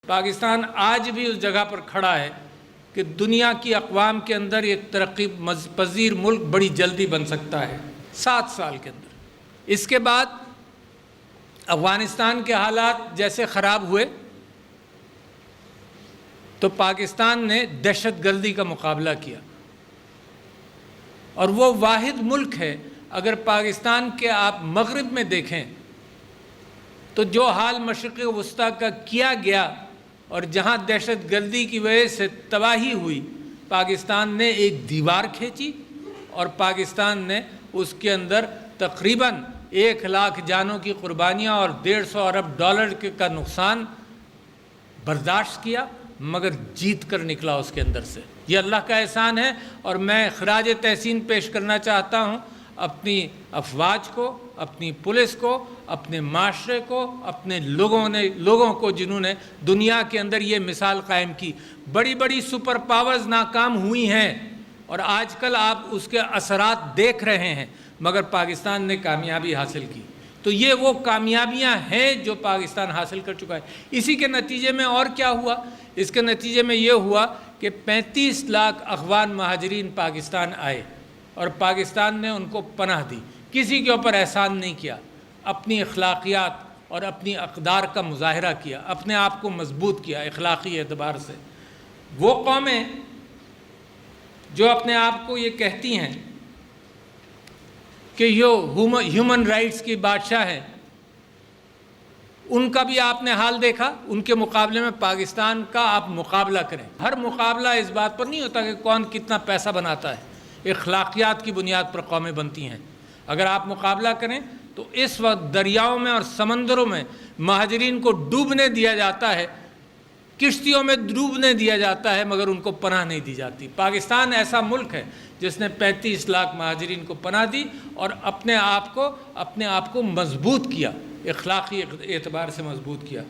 پاکستان آج بھی اس جگہ پر کھڑا ہے کہ دنیا کی اقوام کے اندر ایک ترقی پذیر ملک بڑی جلدی بن سکتا ہے 7 سال کے اندر۔ اس کے بعد افغانستان کے حالات جیسے خراب ہوئے تو پاکستان نے دہشت گردی کا مقابلہ کیا، اور وہ واحد ملک ہے، اگر پاکستان کے آپ مغرب میں دیکھیں تو جو حال مشرق وسطیٰ کا کیا گیا اور جہاں دہشت گردی کی وجہ سے تباہی ہوئی، پاکستان نے ایک دیوار کھینچی اور پاکستان نے اس کے اندر تقریباً 1 لاکھ جانوں کی قربانیاں اور 150 ارب ڈالر کا نقصان برداشت کیا، مگر جیت کر نکلا اس کے اندر سے۔ یہ اللہ کا احسان ہے، اور میں خراج تحسین پیش کرنا چاہتا ہوں اپنی افواج کو، اپنی پولیس کو، اپنے معاشرے کو، اپنے لوگوں کو جنہوں نے دنیا کے اندر یہ مثال قائم کی۔ بڑی بڑی سپر پاورز ناکام ہوئی ہیں اور آج کل آپ اس کے اثرات دیکھ رہے ہیں، مگر پاکستان نے کامیابی حاصل کی۔ تو یہ وہ کامیابیاں ہیں جو پاکستان حاصل کر چکا ہے۔ اسی کے نتیجے میں اور کیا ہوا؟ اس کے نتیجے میں یہ ہوا کہ 35 لاکھ افغان مہاجرین پاکستان آئے اور پاکستان نے ان کو پناہ دی، کسی کے اوپر احسان نہیں کیا، اپنی اخلاقیات اور اپنی اقدار کا مظاہرہ کیا، اپنے آپ کو مضبوط کیا اخلاقی اعتبار سے۔ وہ قومیں جو اپنے آپ کو یہ کہتی ہیں کہ یہ ہیومن رائٹس کی بادشاہ ہے، ان کا بھی آپ نے حال دیکھا۔ ان کے مقابلے میں پاکستان کا آپ مقابلہ کریں، ہر مقابلہ اس بات پر نہیں ہوتا کہ کون کتنا پیسہ بناتا ہے، اخلاقیات کی بنیاد پر قومیں بنتی ہیں۔ اگر آپ مقابلہ کریں تو اس وقت دریاؤں میں اور سمندروں میں مہاجرین کو ڈوبنے دیا جاتا ہے، کشتیوں میں ڈوبنے دیا جاتا ہے، مگر ان کو پناہ نہیں دی جاتی۔ پاکستان ایسا ملک ہے جس نے 35 لاکھ مہاجرین کو پناہ دی اور اپنے آپ کو مضبوط کیا، اخلاقی اعتبار سے مضبوط کیا۔